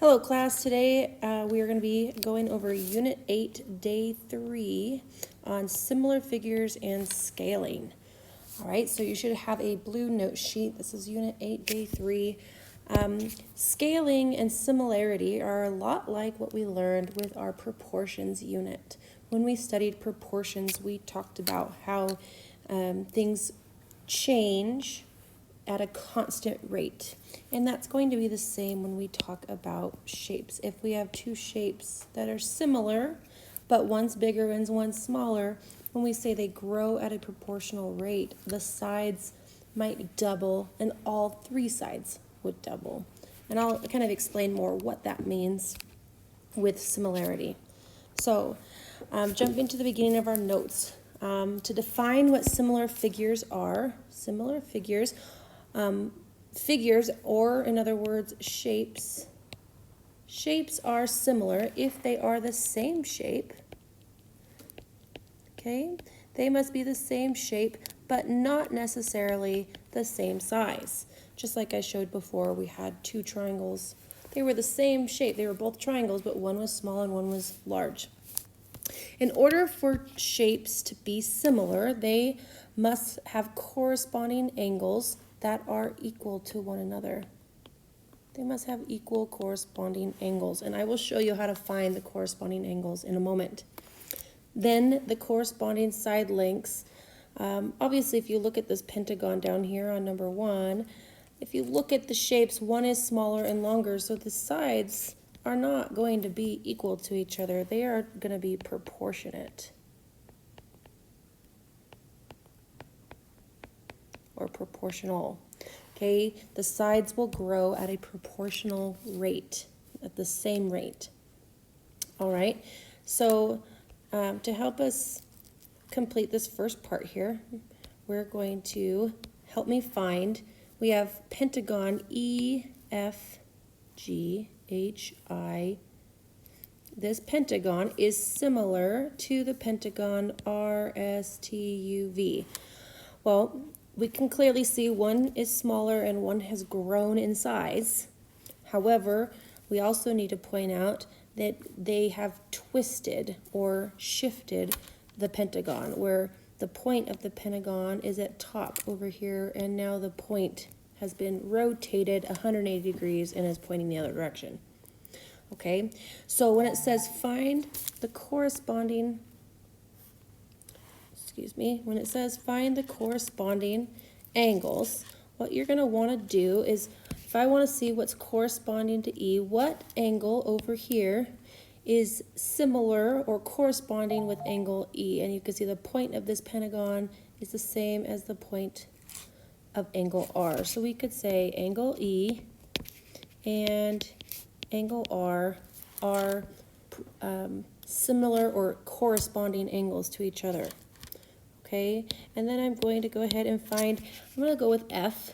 Hello class, today we are going to be going over Unit 8, Day 3 on similar figures and scaling. Alright, so you should have a blue note sheet. This is Unit 8, Day 3. Scaling and similarity are a lot like what we learned with our proportions unit. When we studied proportions, we talked about how things change at a constant rate. And that's going to be the same when we talk about shapes. If we have two shapes that are similar, but one's bigger and one's smaller, when we say they grow at a proportional rate, the sides might double and all three sides would double. And I'll kind of explain more what that means with similarity. So, jumping to the beginning of our notes. To define what similar figures are, figures, or in other words, shapes. Shapes are similar if they are the same shape. Okay, they must be the same shape, but not necessarily the same size. Just like I showed before, we had two triangles. They were the same shape. They were both triangles, but one was small and one was large. In order for shapes to be similar, they must have corresponding angles that are equal to one another. They must have equal corresponding angles, and I will show you how to find the corresponding angles in a moment. Then the corresponding side lengths. Obviously, if you look at this pentagon down here on number 1, if you look at the shapes, one is smaller and longer, so the sides are not going to be equal to each other. They are going to be proportionate. Or proportional. Okay, the sides will grow at a proportional rate, at the same rate. All right, so to help us complete this first part here, we're going to help me find, we have pentagon EFGHI. This pentagon is similar to the pentagon RSTUV. Well, we can clearly see one is smaller and one has grown in size. However, we also need to point out that they have twisted or shifted the pentagon, where the point of the pentagon is at top over here, and now the point has been rotated 180 degrees and is pointing the other direction. Okay, so when it says find the corresponding when it says find the corresponding angles, what you're going to want to do is, if I want to see what's corresponding to E, what angle over here is similar or corresponding with angle E? And you can see the point of this pentagon is the same as the point of angle R. So we could say angle E and angle R are similar or corresponding angles to each other. Okay, and then I'm going to go ahead and find, I'm going to go with F,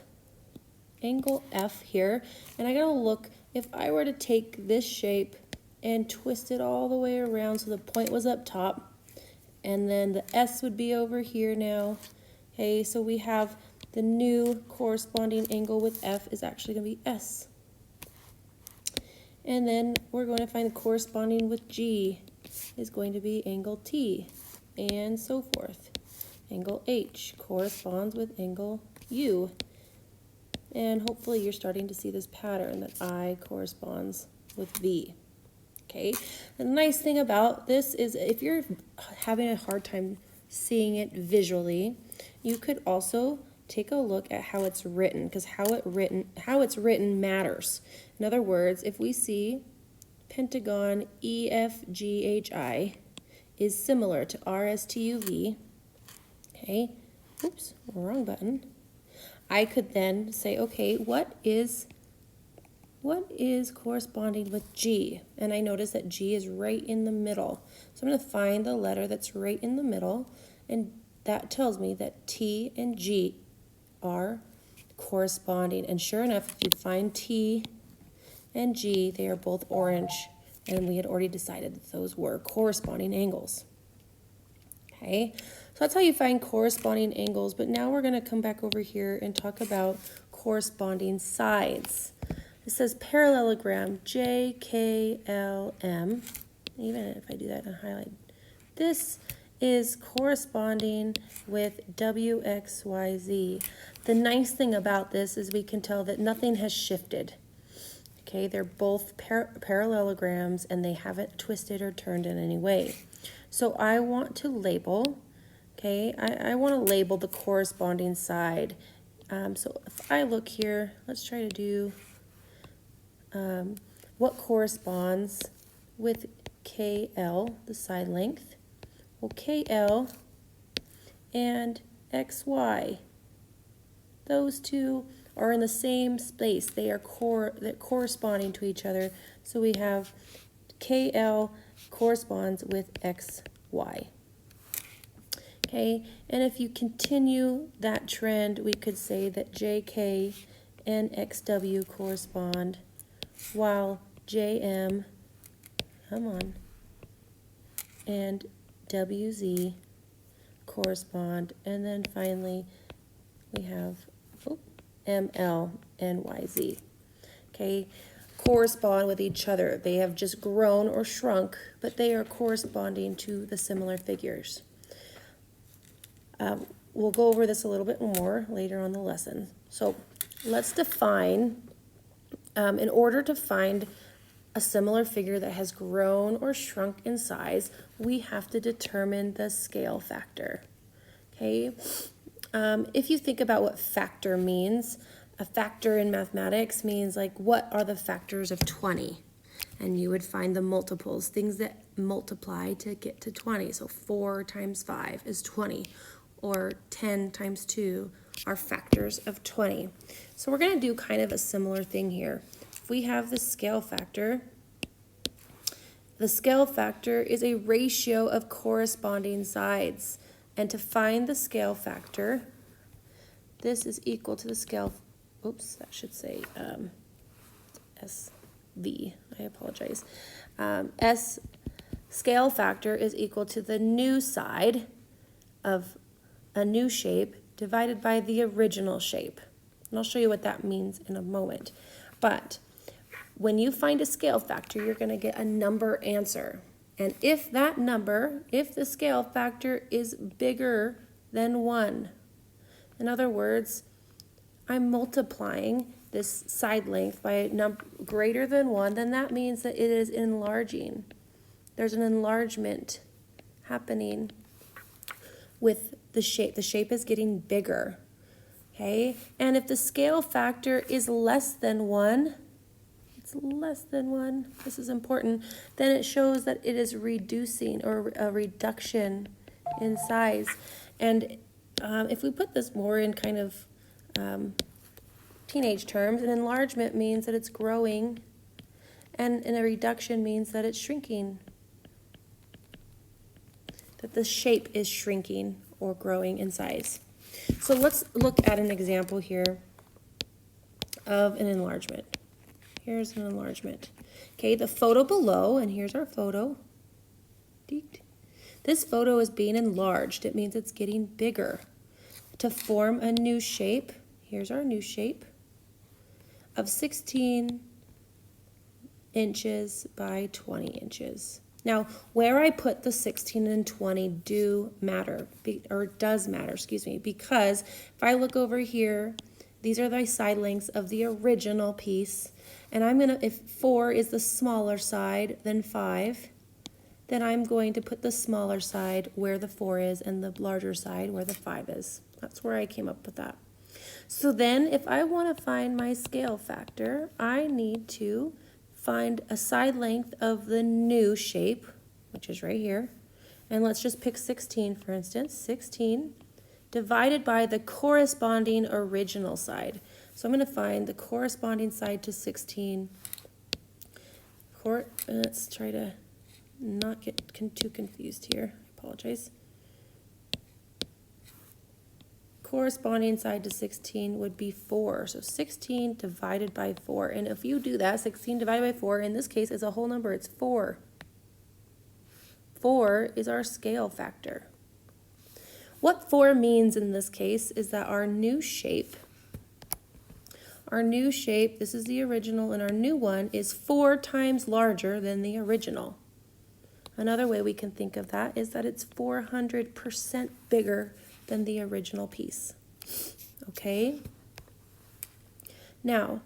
angle F here, and I got to look, if I were to take this shape and twist it all the way around so the point was up top, and then the S would be over here now. Okay, so we have the new corresponding angle with F is actually going to be S. And then we're going to find the corresponding with G is going to be angle T, and so forth. Angle H corresponds with angle U. And hopefully you're starting to see this pattern that I corresponds with V. Okay, the nice thing about this is if you're having a hard time seeing it visually, you could also take a look at how it's written, because how it's written matters. In other words, if we see pentagon EFGHI is similar to RSTUV, okay, oops, wrong button. I could then say, okay, what is corresponding with G? And I notice that G is right in the middle. So I'm going to find the letter that's right in the middle, and that tells me that T and G are corresponding. And sure enough, if you find T and G, they are both orange, and we had already decided that those were corresponding angles. Okay, so that's how you find corresponding angles, but now we're going to come back over here and talk about corresponding sides. The it says parallelogram JKLM. Even if I do that and highlight, this is corresponding with WXYZ. The nice thing about this is we can tell that nothing has shifted. Okay, they're both parallelograms and they haven't twisted or turned in any way. So I want to label, okay, I want to label the corresponding side. So if I look here, let's try to do what corresponds with KL, the side length. Well, KL and XY, those two are in the same space. They are corresponding to each other. So we have KL corresponds with XY. Okay, and if you continue that trend, we could say that JK and XW correspond, while JM, come on, and WZ correspond, and then finally we have ML and YZ. Okay, correspond with each other. They have just grown or shrunk, but they are corresponding to the similar figures. We'll go over this a little bit more later on the lesson. So let's define, in order to find a similar figure that has grown or shrunk in size, we have to determine the scale factor. Okay, if you think about what factor means, a factor in mathematics means like what are the factors of 20? And you would find the multiples, things that multiply to get to 20. So 4 times 5 is 20, or 10 times 2 are factors of 20. So we're going to do kind of a similar thing here. If we have the scale factor is a ratio of corresponding sides. And to find the scale factor, this is equal to the scale, oops, that should say SV, I apologize. Scale factor is equal to the new side of a new shape divided by the original shape. And I'll show you what that means in a moment. But when you find a scale factor, you're going to get a number answer. And if that number, if the scale factor is bigger than 1, in other words, I'm multiplying this side length by a number greater than 1, then that means that it is enlarging. There's an enlargement happening with the shape. The shape is getting bigger, okay? And if the scale factor is less than 1, it's less than 1, this is important, then it shows that it is reducing, or a reduction in size. And if we put this more in kind of teenage terms, an enlargement means that it's growing, and a reduction means that it's shrinking, that the shape is shrinking or growing in size. So let's look at an example here of an enlargement. Here's an enlargement. Okay, the photo below, and here's our photo. This photo is being enlarged. It means it's getting bigger. To form a new shape, here's our new shape of 16 inches by 20 inches. Now, where I put the 16 and 20 does matter, because if I look over here, these are the side lengths of the original piece, and I'm gonna, if 4 is the smaller side than 5, then I'm going to put the smaller side where the 4 is and the larger side where the 5 is. That's where I came up with that. So then if I want to find my scale factor, I need to find a side length of the new shape, which is right here. And let's just pick 16, for instance. 16 divided by the corresponding original side. So I'm going to find the corresponding side to 16. Let's try to not get too confused here. I apologize. Corresponding side to 16 would be 4. So 16 divided by 4. And if you do that, 16 divided by 4, in this case, is a whole number. It's 4. 4 is our scale factor. What 4 means in this case is that our new shape Our new shape, this is the original, and our new one is 4 times larger than the original. Another way we can think of that is that it's 400% bigger than the original piece. Okay? Now,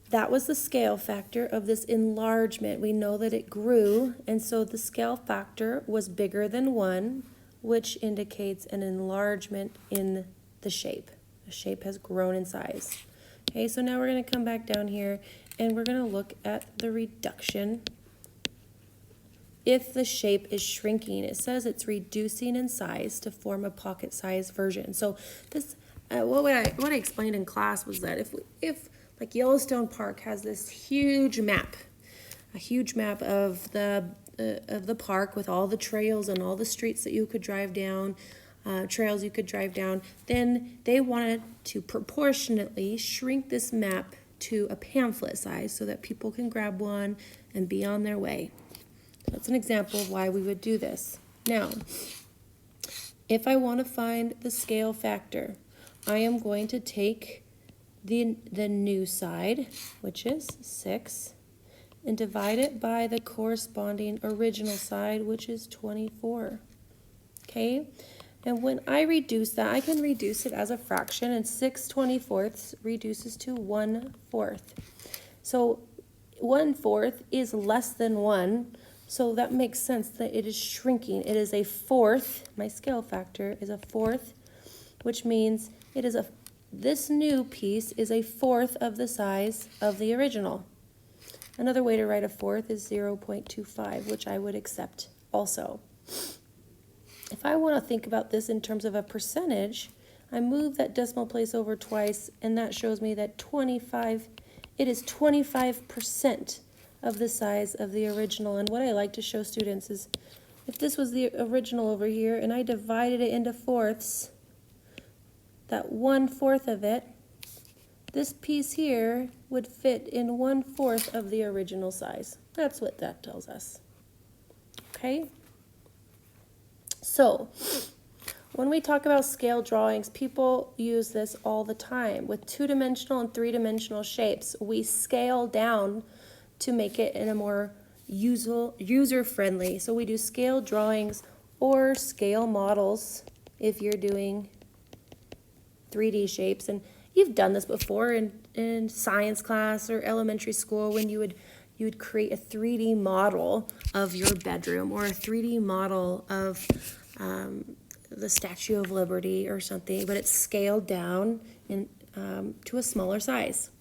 that was the scale factor of this enlargement. We know that it grew, and so the scale factor was bigger than 1, which indicates an enlargement in the shape. The shape has grown in size. Okay, so now we're going to come back down here, and we're going to look at the reduction. If the shape is shrinking, it says it's reducing in size to form a pocket-sized version. So this, what I explained in class was that if like Yellowstone Park has this huge map, a huge map of the park with all the trails and all the streets that you could drive down, trails you could drive down, then they wanted to proportionately shrink this map to a pamphlet size so that people can grab one and be on their way. That's an example of why we would do this. Now, if I want to find the scale factor, I am going to take the new side, which is 6, and divide it by the corresponding original side, which is 24. Okay? And when I reduce that, I can reduce it as a fraction, and 6/24 reduces to 1/4. So 1/4 is less than 1, so that makes sense that it is shrinking. It is a 4th, my scale factor is a 4th, which means it is this new piece is a 4th of the size of the original. Another way to write a 4th is 0.25, which I would accept also. If I want to think about this in terms of a percentage, I move that decimal place over twice, and that shows me that it is 25% of the size of the original. And what I like to show students is if this was the original over here and I divided it into fourths, that 1/4 of it, this piece here would fit in 1/4 of the original size. That's what that tells us. Okay? So, when we talk about scale drawings, people use this all the time. With 2-dimensional and 3-dimensional shapes, we scale down to make it in a more user-friendly. So we do scale drawings or scale models if you're doing 3D shapes. And you've done this before in science class or elementary school when you would create a 3D model of your bedroom or a 3D model of the Statue of Liberty or something, but it's scaled down to a smaller size.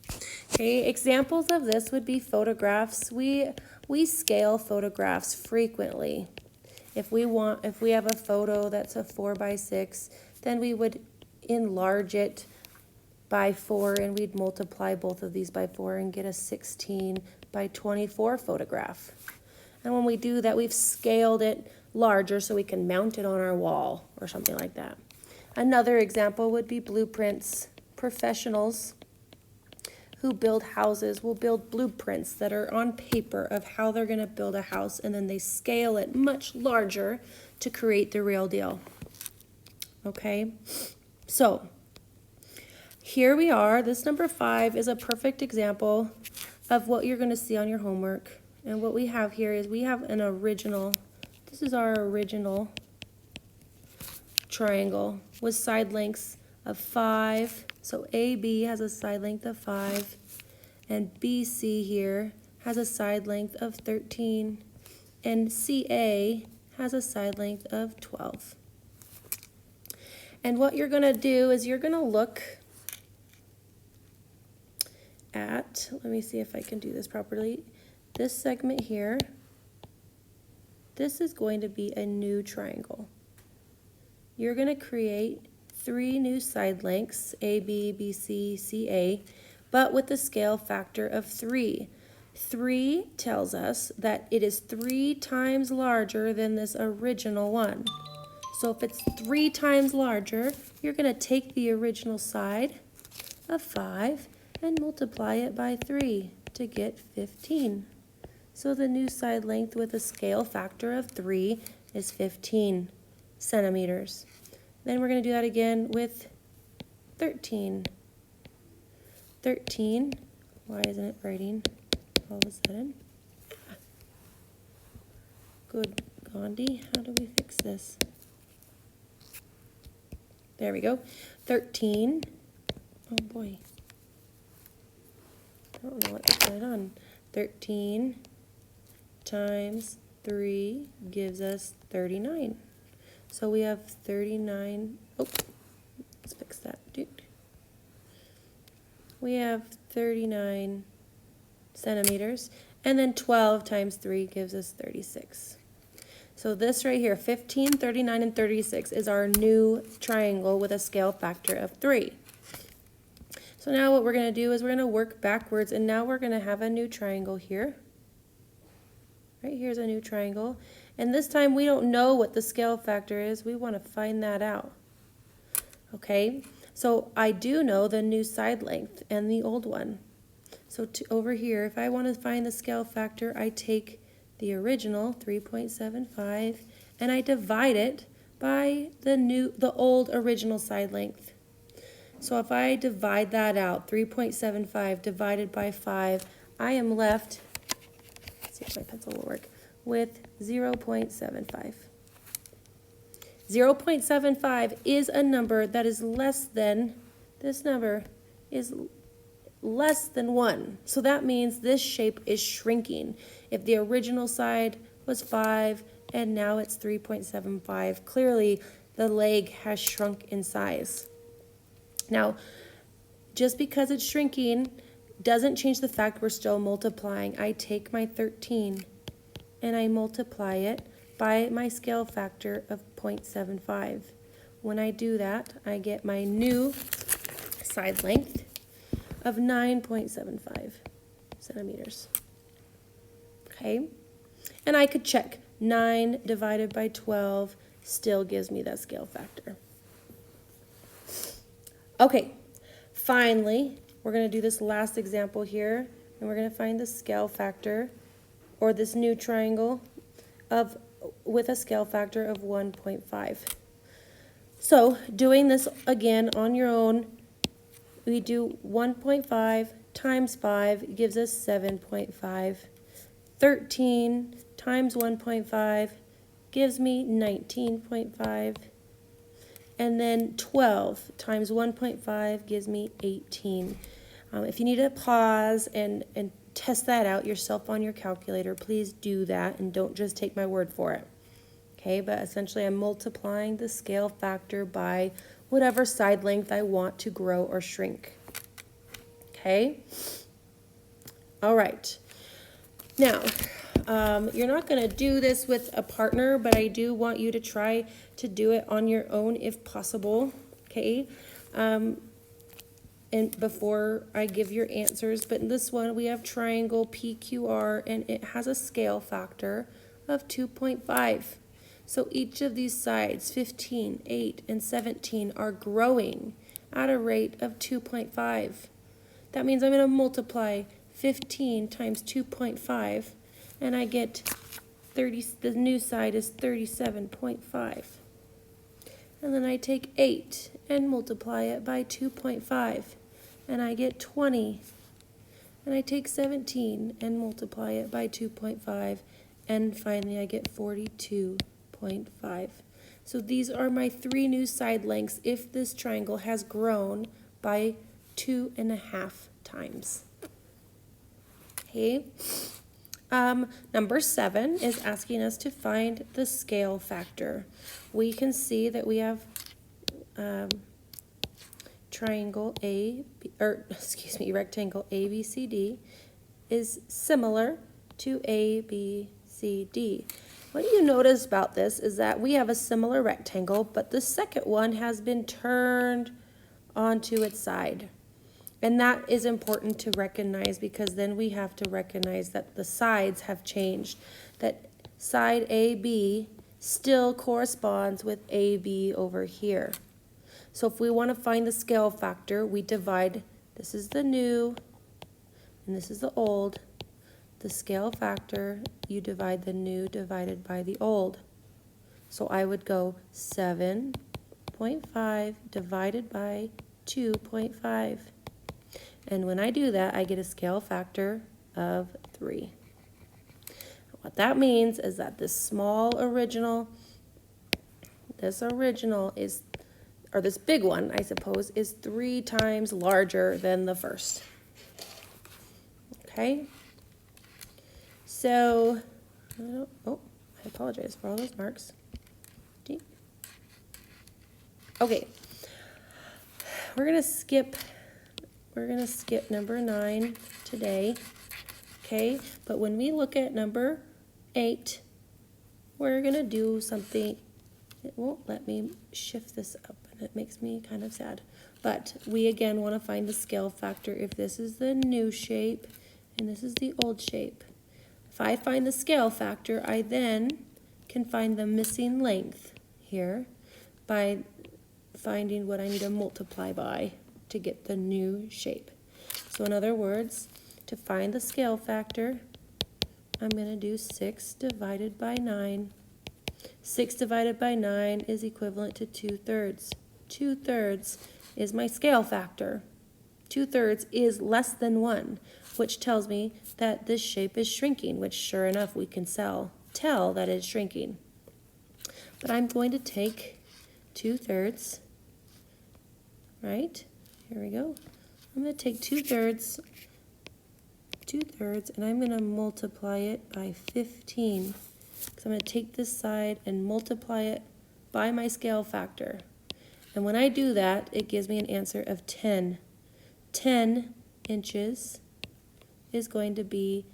Okay, examples of this would be photographs. We scale photographs frequently. If we have a photo that's a 4x6, then we would enlarge it by 4, and we'd multiply both of these by 4 and get a 16x24 photograph. And when we do that, we've scaled it larger so we can mount it on our wall or something like that. Another example would be blueprints. Professionals who build houses will build blueprints that are on paper of how they're going to build a house, and then they scale it much larger to create the real deal. Okay, so here we are. This number 5 is a perfect example of what you're going to see on your homework. And what we have here is we have an original, this is our original triangle with side lengths of 5. So AB has a side length of 5, and BC here has a side length of 13, and CA has a side length of 12. And what you're going to do is you're going to look at, let me see if I can do this properly, this segment here. This is going to be a new triangle. You're going to create 3 new side lengths, AB, BC, CA, but with the scale factor of 3. 3 tells us that it is 3 times larger than this original one. So if it's 3 times larger, you're going to take the original side of 5 and multiply it by 3 to get 15. So the new side length with a scale factor of 3 is 15 centimeters. Then we're going to do that again with 13 13. Why isn't it writing all of a sudden? Good Gandhi, how do we fix this? There we go. 13. Oh boy. I don't know what's going on. 13 times 3 gives us 39. So we have 39. Oh, let's fix that, dude. We have 39 centimeters. And then 12 times 3 gives us 36. So this right here, 15, 39, and 36 is our new triangle with a scale factor of 3. So now what we're going to do is we're going to work backwards, and now we're going to have a new triangle here. Right here's a new triangle. And this time we don't know what the scale factor is. We want to find that out. Okay, so I do know the new side length and the old one. So over here, if I want to find the scale factor, I take the original 3.75 and I divide it by the old original side length. So if I divide that out, 3.75 divided by 5, I am left, let's see if my pencil will work, with 0.75. 0.75 is a number that is less than, this number is less than 1. So that means this shape is shrinking. If the original side was 5 and now it's 3.75, clearly the leg has shrunk in size. Now, just because it's shrinking doesn't change the fact we're still multiplying. I take my 13 and I multiply it by my scale factor of 0.75. When I do that, I get my new side length of 9.75 centimeters. Okay, and I could check 9 divided by 12 still gives me that scale factor. Okay, finally, we're going to do this last example here, and we're going to find the scale factor, or this new triangle with a scale factor of 1.5. So doing this again on your own, we do 1.5 times 5 gives us 7.5. 13 times 1.5 gives me 19.5. And then 12 times 1.5 gives me 18. If you need to pause and test that out yourself on your calculator, please do that and don't just take my word for it. Okay, but essentially I'm multiplying the scale factor by whatever side length I want to grow or shrink. Okay? All right. Now, you're not going to do this with a partner, but I do want you to try to do it on your own if possible. Okay? And before I give your answers, but in this one we have triangle PQR and it has a scale factor of 2.5. So each of these sides, 15, 8, and 17, are growing at a rate of 2.5. That means I'm going to multiply 15 times 2.5, and I get 30. The new side is 37.5. And then I take 8 and multiply it by 2.5, and I get 20. And I take 17 and multiply it by 2.5, and finally I get 42.5. So these are my 3 new side lengths if this triangle has grown by 2.5 times. Okay. Number 7 is asking us to find the scale factor. We can see that we have rectangle ABCD is similar to ABCD. What you notice about this is that we have a similar rectangle, but the second one has been turned onto its side. And that is important to recognize because then we have to recognize that the sides have changed, that side AB still corresponds with AB over here. So if we want to find the scale factor, we divide, this is the new and this is the old. The scale factor, you divide the new divided by the old. So I would go 7.5 divided by 2.5. And when I do that, I get a scale factor of 3. What that means is that this small original, this big one, I suppose, is 3 times larger than the first. Okay? So, I apologize for all those marks. Okay. We're gonna skip number 9 today. Okay? But when we look at number 8, we're gonna do something. It won't let me shift this up, and it makes me kind of sad. But we again want to find the scale factor if this is the new shape and this is the old shape. If I find the scale factor, I then can find the missing length here by finding what I need to multiply by to get the new shape. So in other words, to find the scale factor, I'm going to do 6 divided by 9. 6 divided by 9 is equivalent to 2/3. 2/3 is my scale factor. 2/3 is less than 1, which tells me that this shape is shrinking, which sure enough we can tell that it's shrinking. But I'm going to take 2/3, right? Here we go. I'm going to take 2/3, and I'm going to multiply it by 15. So I'm going to take this side and multiply it by my scale factor. And when I do that, it gives me an answer of 10. 10 inches is going to be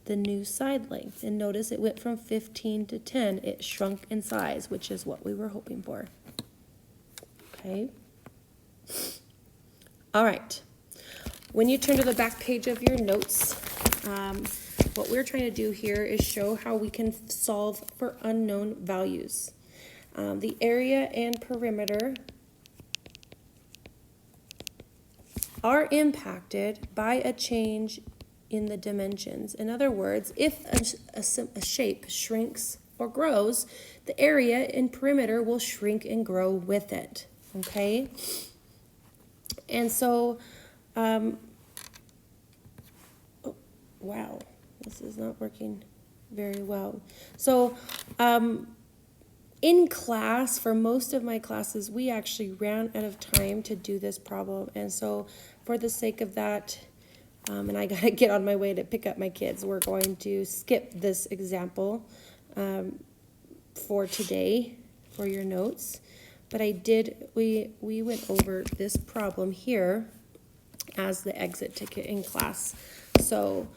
the new side length. And notice it went from 15 to 10. It shrunk in size, which is what we were hoping for. Okay. All right. When you turn to the back page of your notes, what we're trying to do here is show how we can solve for unknown values. The area and perimeter are impacted by a change in the dimensions. In other words, if a shape shrinks or grows, the area and perimeter will shrink and grow with it. Okay? And so, wow. This is not working very well. So in class, for most of my classes, we actually ran out of time to do this problem. And so for the sake of that, and I got to get on my way to pick up my kids, we're going to skip this example for today for your notes. But we went over this problem here as the exit ticket in class. So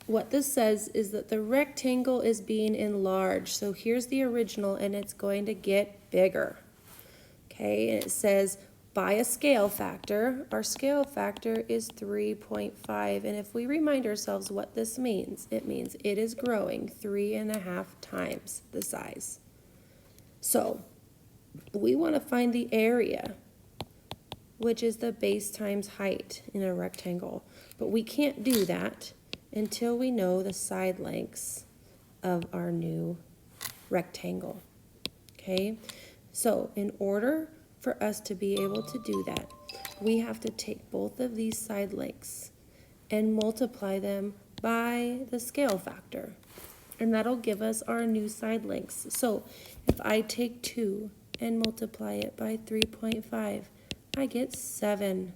what this says is that the rectangle is being enlarged. So here's the original, and it's going to get bigger. Okay, and it says by a scale factor. Our scale factor is 3.5. And if we remind ourselves what this means, it means it is growing 3.5 times the size. So we want to find the area, which is the base times height in a rectangle. But we can't do that until we know the side lengths of our new rectangle. Okay, so in order for us to be able to do that, we have to take both of these side lengths and multiply them by the scale factor. And that'll give us our new side lengths. So if I take 2 and multiply it by 3.5, I get 7.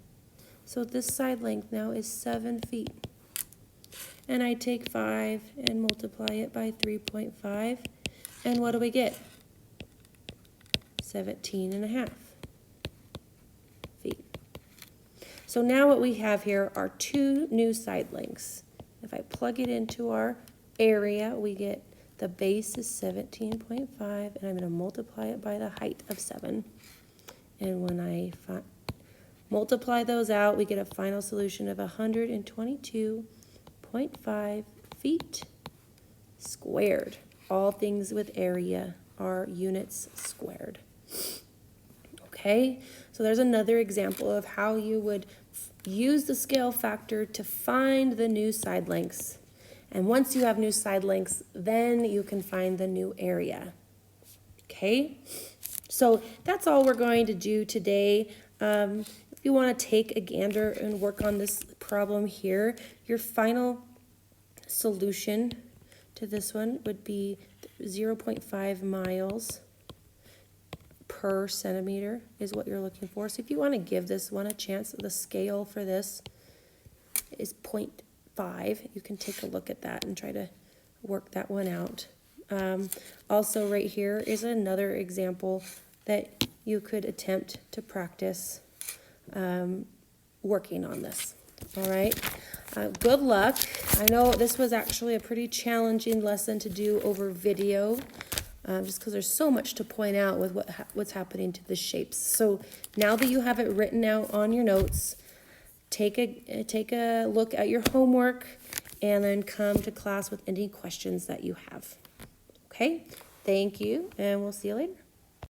So this side length now is 7 feet. And I take 5 and multiply it by 3.5, and what do we get? 17.5 feet. So now what we have here are 2 new side lengths. If I plug it into our area, we get the base is 17.5, and I'm going to multiply it by the height of 7. And when I multiply those out, we get a final solution of 122.5 feet squared. All things with area are units squared. Okay, so there's another example of how you would use the scale factor to find the new side lengths. And once you have new side lengths, then you can find the new area. Okay, so that's all we're going to do today. if you want to take a gander and work on this problem here, your final solution to this one would be 0.5 miles per centimeter is what you're looking for. So if you want to give this one a chance, the scale for this is 0.5. You can take a look at that and try to work that one out. Also right here is another example that you could attempt to practice working on this. All right, good luck. I know this was actually a pretty challenging lesson to do over video, just because there's so much to point out with what's happening to the shapes. So now that you have it written out on your notes, take a look at your homework and then come to class with any questions that you have. Okay, thank you, and we'll see you later.